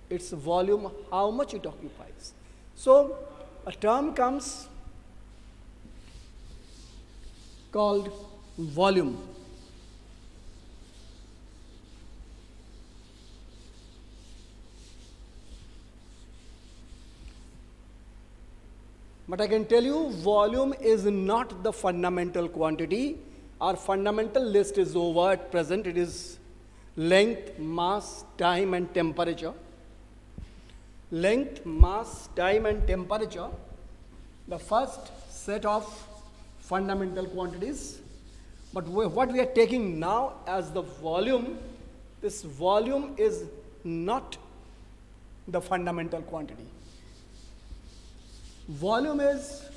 its volume, how much it occupies. So a term comes called volume. But I can tell you, volume is not the fundamental quantity. Our fundamental list is over at present. It is length, mass, time, and temperature. Length, mass, time, and temperature, the first set of fundamental quantities. But what we are taking now as the volume, this volume is not the fundamental quantity. Volume is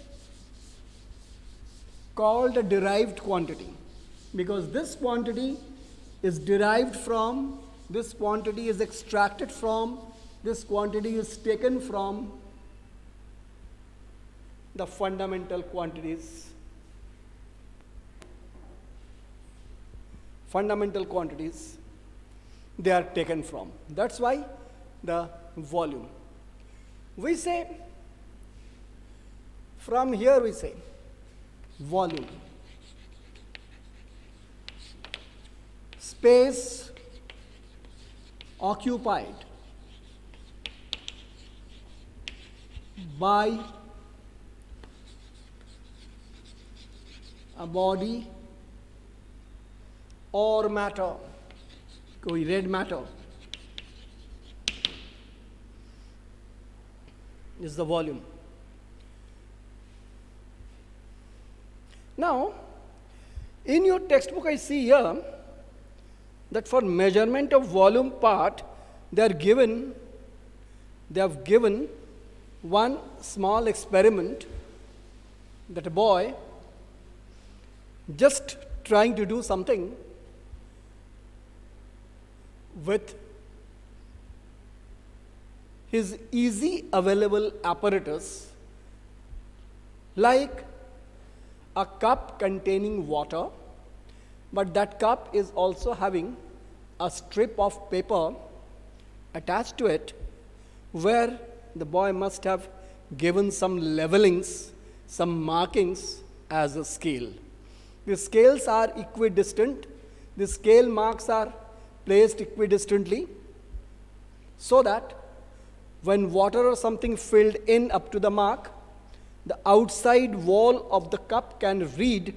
called a derived quantity because this quantity is derived from, this quantity is extracted from, this quantity is taken from the fundamental quantities. Fundamental quantities they are taken from. That's why the volume. We say, from here we say volume. Space occupied by a body or matter, कोई red matter, is the volume. Now, in your textbook I see here that for measurement of volume part, they have given one small experiment that a boy just trying to do something with his easy available apparatus, like a cup containing water, but that cup is also having a strip of paper attached to it, where the boy must have given some levelings, some markings as a scale. The scales are equidistant. The scale marks are placed equidistantly so that when water or something filled in up to the mark, the outside wall of the cup can read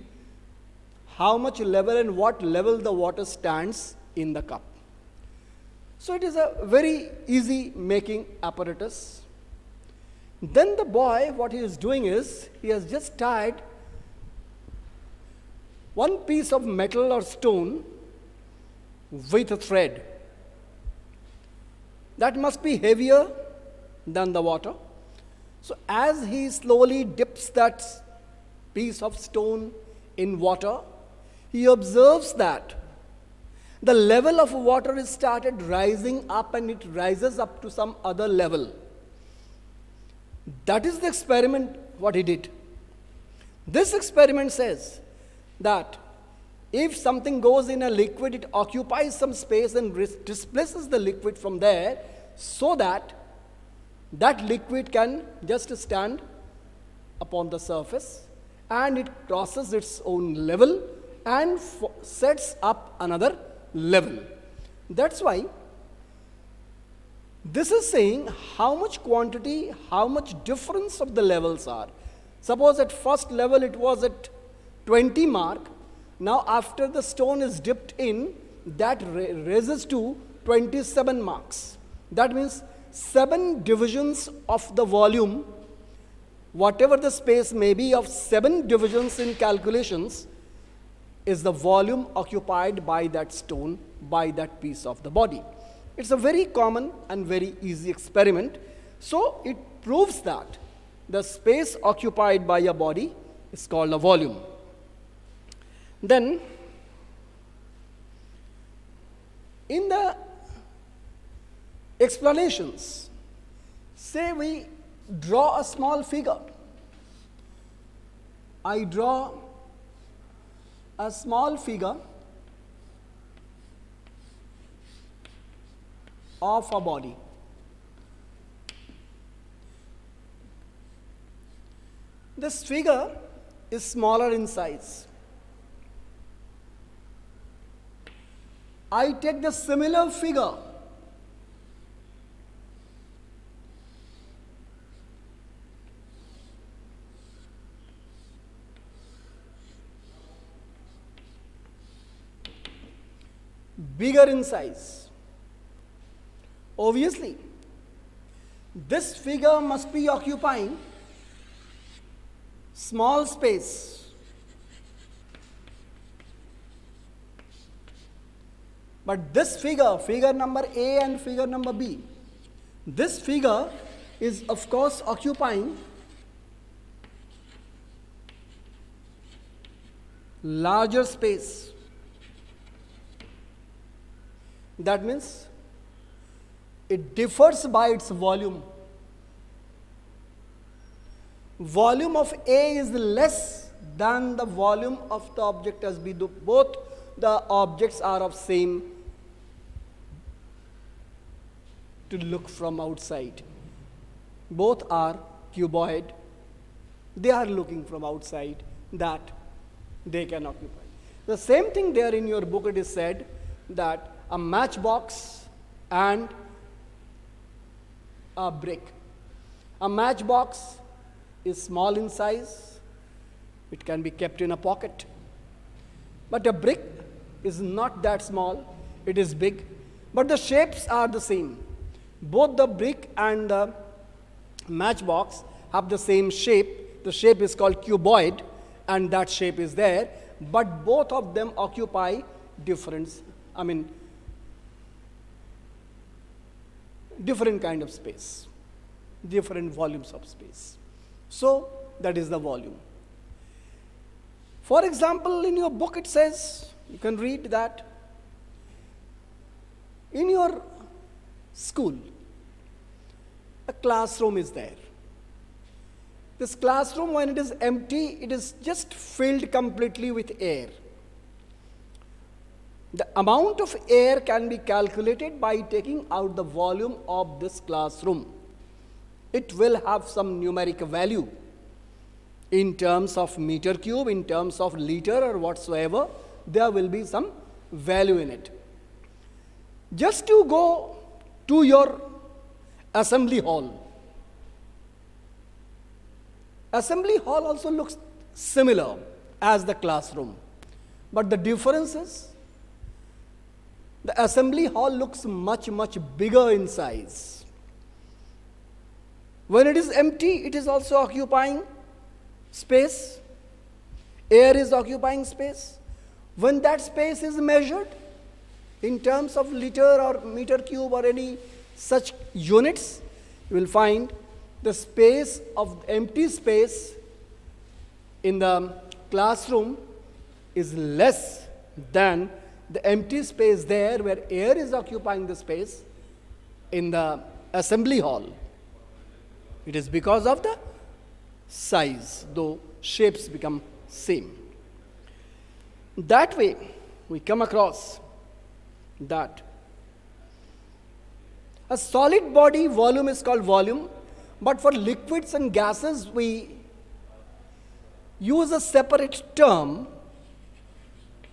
how much level and what level the water stands in the cup. So it is a very easy making apparatus. Then the boy, what he is doing is, he has just tied one piece of metal or stone with a thread. That must be heavier than the water. So as he slowly dips that piece of stone in water, he observes that the level of water is started rising up and it rises up to some other level. That is the experiment what he did. This experiment says that if something goes in a liquid, it occupies some space and displaces the liquid from there so that that liquid can just stand upon the surface and it crosses its own level and sets up another level. That's why this is saying how much quantity, how much difference of the levels are. Suppose at first level it was at 20 mark. Now after the stone is dipped in, that raises to 27 marks. That means 7 divisions of the volume, whatever the space may be of 7 divisions in calculations, is the volume occupied by that stone, by that piece of the body. It's a very common and very easy experiment. So it proves that the space occupied by a body is called a volume. Then, in the explanations, say we draw a small figure. I draw a small figure of a body. This figure is smaller in size. I take the similar figure bigger in size. Obviously, this figure must be occupying small space. But this figure, figure number A and figure number B, this figure is of course occupying larger space. That means it differs by its volume. Volume of A is less than the volume of the object as B. Both the objects are of same to look from outside. Both are cuboid. They are looking from outside that they can occupy. The same thing there in your book it is said that a matchbox and a brick. A matchbox is small in size. It can be kept in a pocket. But a brick is not that small. It is big. But the shapes are the same. Both the brick and the matchbox have the same shape. The shape is called cuboid, and that shape is there. But both of them occupy different kind of space, different volumes of space. So that is the volume. For example, in your book it says, you can read that in your school, a classroom is there. This classroom, when it is empty, it is just filled completely with air. The amount of air can be calculated by taking out the volume of this classroom. It will have some numeric value in terms of meter cube, in terms of liter or whatsoever. There will be some value in it. Just to go to your assembly hall. Assembly hall also looks similar as the classroom. But the difference is, the assembly hall looks much, much bigger in size. When it is empty, it is also occupying space. Air is occupying space. When that space is measured in terms of liter or meter cube or any such units, you will find the space of empty space in the classroom is less than the empty space there where air is occupying the space in the assembly hall. It is because of the size, though shapes become same. That way, we come across that a solid body volume is called volume, but for liquids and gases, we use a separate term,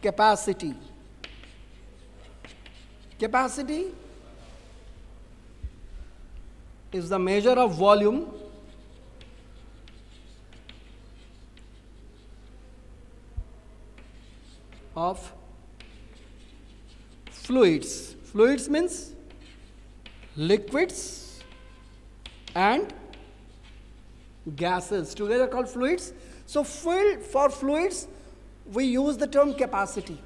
capacity. Capacity is the measure of volume of fluids. Fluids means liquids and gases together called fluids. So for fluids, we use the term capacity.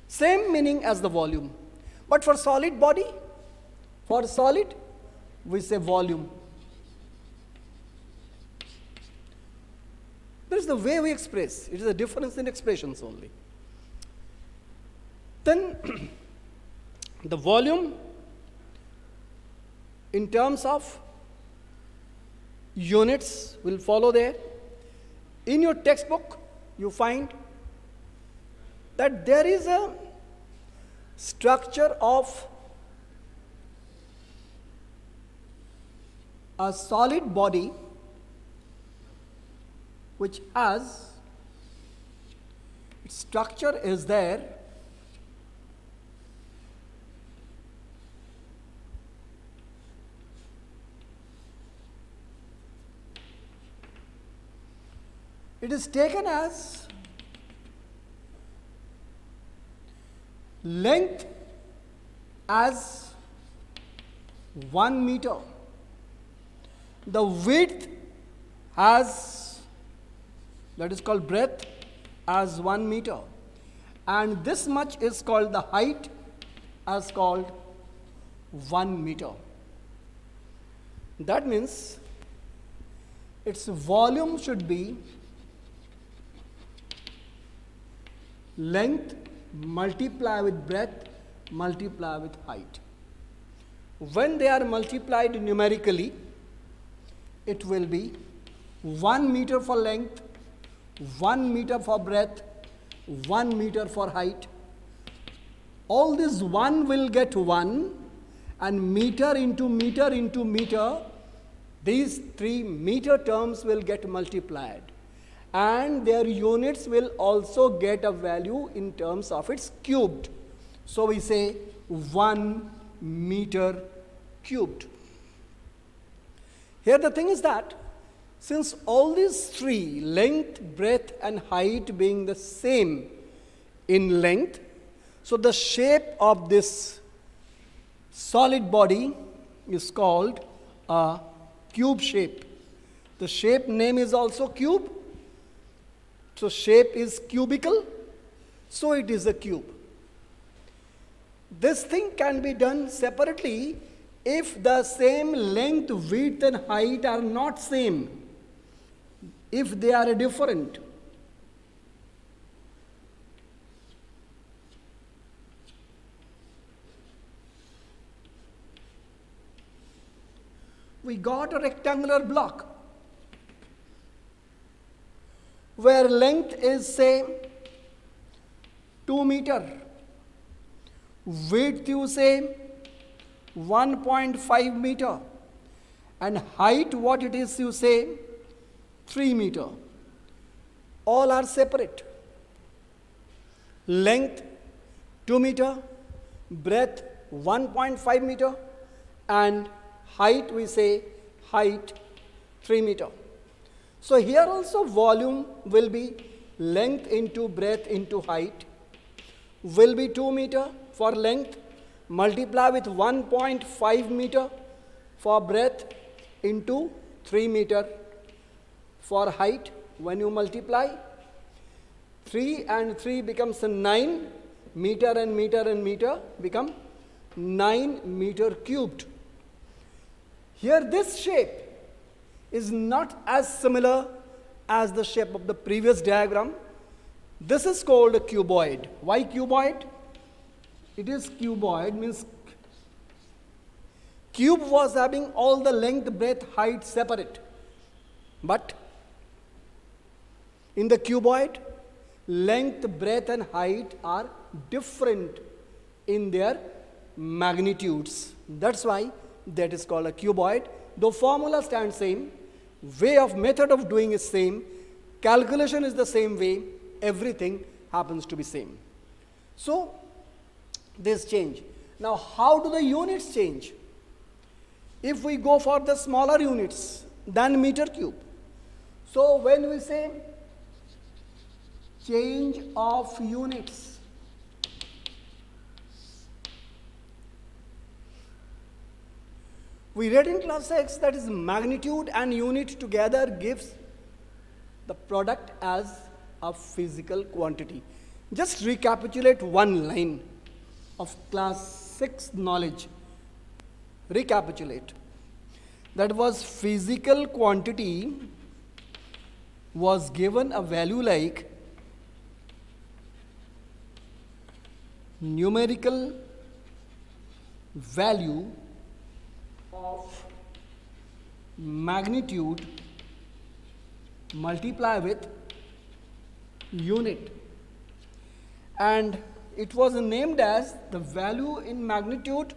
Same meaning as the volume. But for solid body, for solid, we say volume. There is the way we express. It is a difference in expressions only. Then the volume in terms of units will follow there. In your textbook, you find that there is a structure of a solid body which has its structure is there, it is taken as length as 1 meter, the width as, that is called breadth, as 1 meter, and this much is called the height as called 1 meter. That means its volume should be length multiply with breadth multiply with height. When they are multiplied numerically, it will be 1 meter for length, 1 meter for breadth, 1 meter for height. All this 1 will get 1, and meter into meter into meter, these 3 meter terms will get multiplied, and their units will also get a value in terms of its cubed. So we say 1 meter cubed. Here the thing is that since all these 3, length, breadth and height being the same in length, so the shape of this solid body is called a cube shape. The shape name is also cube. So shape is cubical, so it is a cube. This thing can be done separately if the same length, width and height are not same, if they are different. We got a rectangular block where length is say 2 meter, width you say 1.5 meter, and height what it is you say 3 meter. All are separate. Length 2 meter, breadth 1.5 meter, and height we say height 3 meter. So here also volume will be length into breadth into height will be 2 meter for length, multiply with 1.5 meter for breadth into 3 meter for height. When you multiply, 3 and 3 becomes 9, meter and meter and meter become 9 meter cubed. Here this shape is not as similar as the shape of the previous diagram. This is called a cuboid. Why cuboid? It is cuboid means cube was having all the length, breadth, height separate. But in the cuboid, length, breadth and height are different in their magnitudes. That's why that is called a cuboid. The formula stands same, way of method of doing is same, calculation is the same way, everything happens to be same. So this change. Now how do the units change? If we go for the smaller units than meter cube, so when we say change of units, we read in class 6 that is magnitude and unit together gives the product as a physical quantity. Just recapitulate one line of class 6 knowledge. Recapitulate. That was physical quantity was given a value like numerical value of magnitude multiply with unit, and it was named as the value in magnitude